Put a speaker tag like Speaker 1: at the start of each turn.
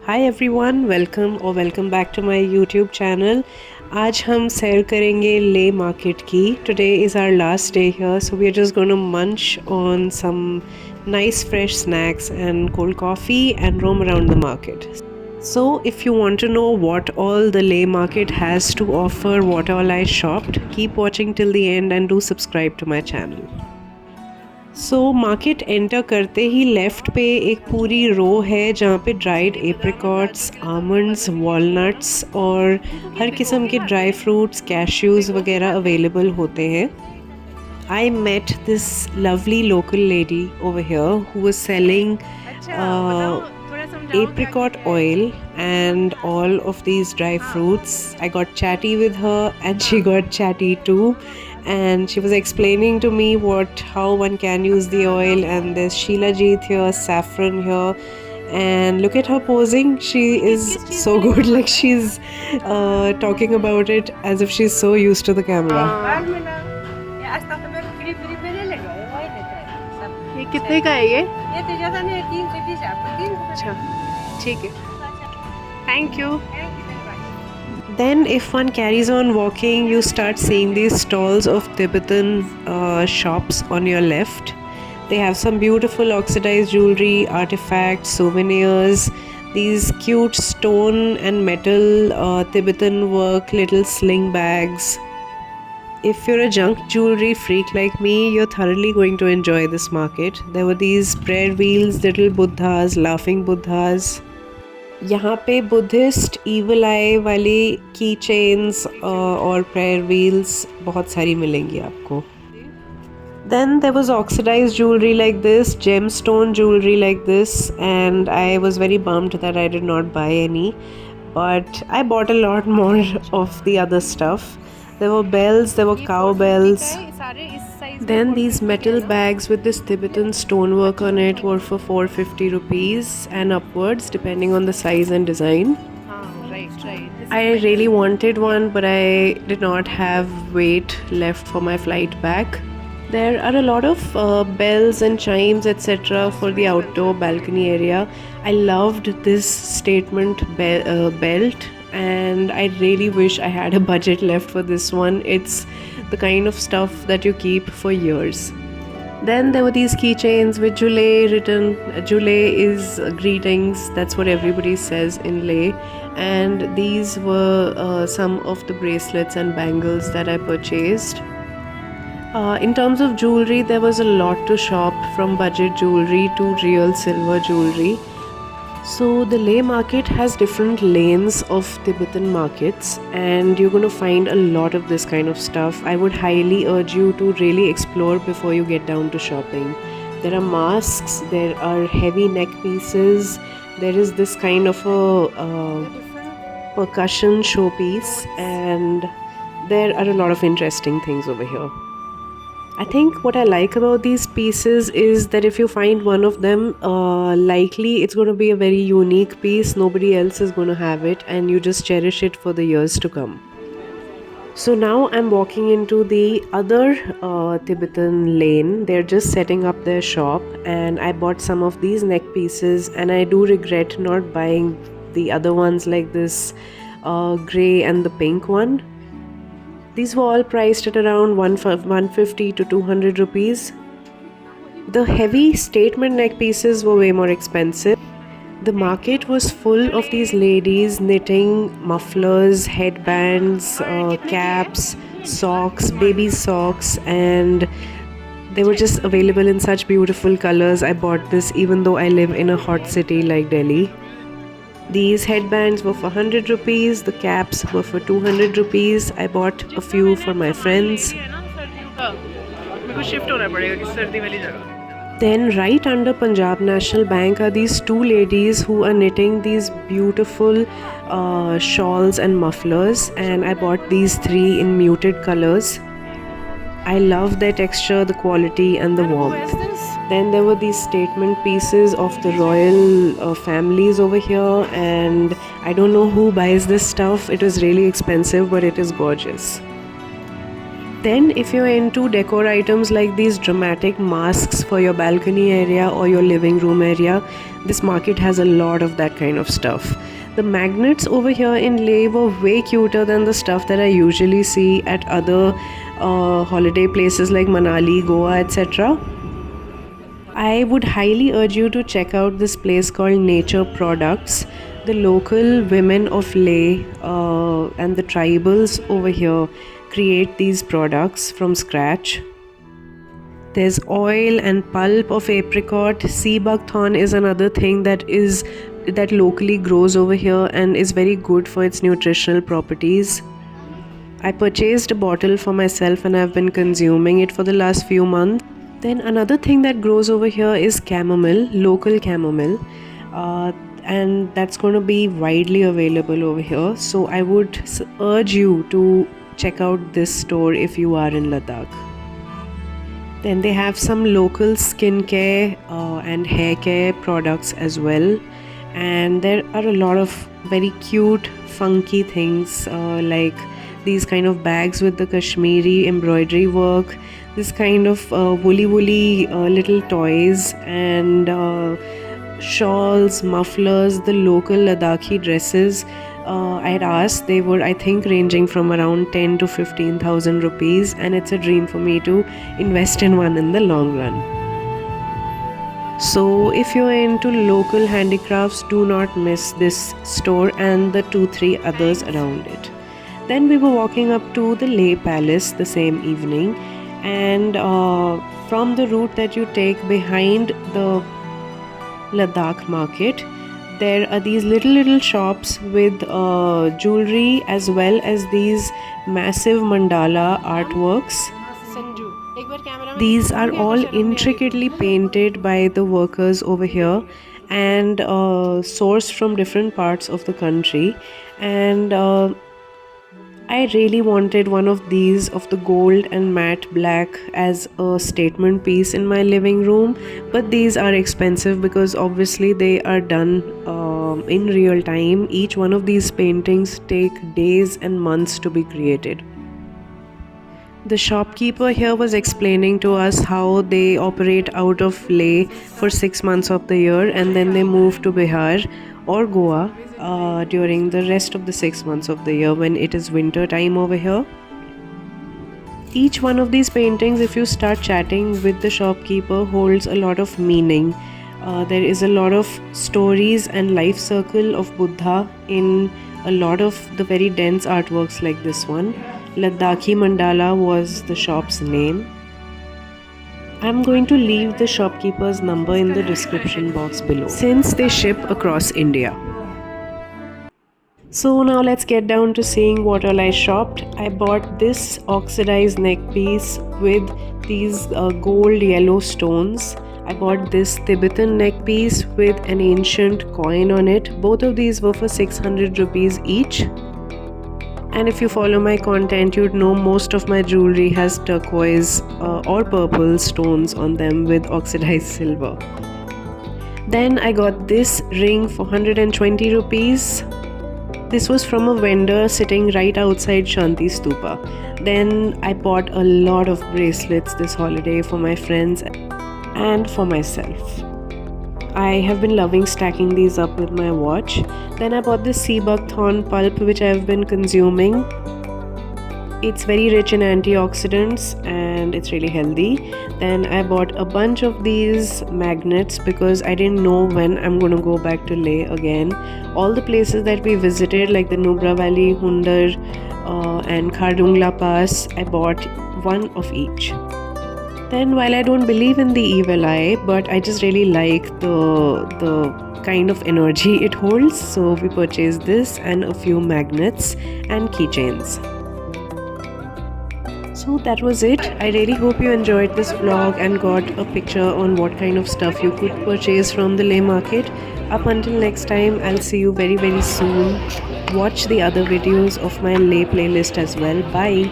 Speaker 1: Hi everyone, welcome back to my YouTube channel. आज हम सैर करेंगे ले मार्केट की. Today is our last day here, so we are just going to munch on some nice fresh snacks and cold coffee and roam around the market. So if you want to know what all the Leh market has to offer, what all I shopped, keep watching till the end and do subscribe to my channel. So market enter करते ही left पे एक पूरी रो है जहाँ पे dried apricots, almonds, walnuts और हर किस्म के ड्राई फ्रूट्स, कैश्यूज़ वगैरह अवेलेबल होते हैं. I met this lovely local lady over here who was selling apricot oil and all of these dry fruits. I got chatty with her and she got chatty too, and she was explaining to me how one can use the oil. And there's Sheila Jeet here, Saffron here, and look at her posing. She is so good, like she's talking about it as if she's so used to the camera. ये कितने का है ये तो ज़्यादा नहीं, 320 आपको 3. अच्छा ठीक है, thank you. Then if one carries on walking, you start seeing these stalls of Tibetan shops on your left. They have some beautiful oxidized jewelry, artifacts, souvenirs, these cute stone and metal Tibetan work little sling bags. If you're a junk jewelry freak like me, you're thoroughly going to enjoy this market. There were these prayer wheels, little buddhas, laughing buddhas. यहाँ पे Buddhist evil eye वाली की chains और prayer wheels बहुत सारी मिलेंगी आपको. Then there was oxidized jewelry like this, gemstone jewelry like this, and I was very bummed that I did not buy any, but I bought a lot more of the other stuff. There were bells, there were cow bells. Then these metal bags with this Tibetan stonework on it were for 450 rupees and upwards depending on the size and design. I really wanted one, but I did not have weight left for my flight back. There are a lot of bells and chimes etc. for the outdoor balcony area. I loved this statement belt, and I really wish I had a budget left for this one. It's the kind of stuff that you keep for years. Then there were these keychains with Jule written. Jule is greetings, that's what everybody says in Leh. And these were some of the bracelets and bangles that I purchased. In terms of jewelry, there was a lot to shop, from budget jewelry to real silver jewelry. So the Leh market has different lanes of Tibetan markets, and you're going to find a lot of this kind of stuff. I would highly urge you to really explore before you get down to shopping. There are masks, there are heavy neck pieces, there is this kind of a percussion showpiece, and there are a lot of interesting things over here. I think what I like about these pieces is that if you find one of them, likely it's going to be a very unique piece. Nobody else is going to have it, and you just cherish it for the years to come. So now I'm walking into the other Tibetan lane. They're just setting up their shop, and I bought some of these neck pieces, and I do regret not buying the other ones like this grey and the pink one. These were all priced at around 150 to 200 rupees. The heavy statement neck pieces were way more expensive. The market was full of these ladies knitting mufflers, headbands, caps, socks, baby socks, and they were just available in such beautiful colors. I bought this even though I live in a hot city like Delhi. These headbands were for 100 rupees, the caps were for 200 rupees. I bought a few for my friends. Then right under Punjab National Bank are these two ladies who are knitting these beautiful shawls and mufflers, and I bought these three in muted colors. I love their texture, the quality and the warmth. Then there were these statement pieces of the royal families over here, and I don't know who buys this stuff. It was really expensive, but it is gorgeous. Then if you're into decor items like these dramatic masks for your balcony area or your living room area, this market has a lot of that kind of stuff. The magnets over here in Leh were way cuter than the stuff that I usually see at other holiday places like Manali, Goa, etc. I would highly urge you to check out this place called Nature Products. The local women of Leh and the tribals over here create these products from scratch. There's oil and pulp of apricot. Sea buckthorn is another thing that locally grows over here and is very good for its nutritional properties. I purchased a bottle for myself and I've been consuming it for the last few months. Then another thing that grows over here is chamomile, local chamomile, and that's going to be widely available over here. So I would urge you to check out this store if you are in Ladakh. Then they have some local skincare and hair care products as well. And there are a lot of very cute, funky things like these kind of bags with the Kashmiri embroidery work, this kind of woolly little toys and shawls, mufflers, the local Ladakhi dresses. I had asked, they were I think ranging from around 10 to 15,000 rupees, and it's a dream for me to invest in one in the long run. So if you're into local handicrafts, do not miss this store and the 2-3 others around it. Then we were walking up to the Leh Palace the same evening, and from the route that you take behind the Ladakh market, there are these little shops with jewelry as well as these massive mandala artworks. These are all intricately painted by the workers over here and sourced from different parts of the country. And I really wanted one of these of the gold and matte black as a statement piece in my living room, but these are expensive because obviously they are done in real time. Each one of these paintings take days and months to be created. The shopkeeper here was explaining to us how they operate out of Leh for 6 months of the year, and then they move to Bihar or Goa during the rest of the 6 months of the year when it is winter time over here. Each one of these paintings, if you start chatting with the shopkeeper, holds a lot of meaning. There is a lot of stories and life circle of Buddha in a lot of the very dense artworks like this one. Ladakhi Mandala was the shop's name. I'm going to leave the shopkeeper's number in the description box below, since they ship across India. So now let's get down to seeing what all I shopped. I bought this oxidized neck piece with these gold yellow stones. I bought this Tibetan neck piece with an ancient coin on it. Both of these were for 600 rupees each. And if you follow my content, you'd know most of my jewelry has turquoise or purple stones on them with oxidized silver. Then I got this ring for 120 rupees. This was from a vendor sitting right outside Shanti Stupa. Then I bought a lot of bracelets this holiday for my friends and for myself. I have been loving stacking these up with my watch. Then I bought this sea buckthorn pulp which I have been consuming. It's very rich in antioxidants and it's really healthy. Then I bought a bunch of these magnets because I didn't know when I'm going to go back to Leh again. All the places that we visited like the Nubra Valley, Hundar and Khardungla Pass, I bought one of each. Then while I don't believe in the evil eye, but I just really like the kind of energy it holds, so we purchased this and a few magnets and keychains. So that was it. I really hope you enjoyed this vlog and got a picture on what kind of stuff you could purchase from the Leh market. Up until next time, I'll see you very soon. Watch the other videos of my Leh playlist as well. Bye.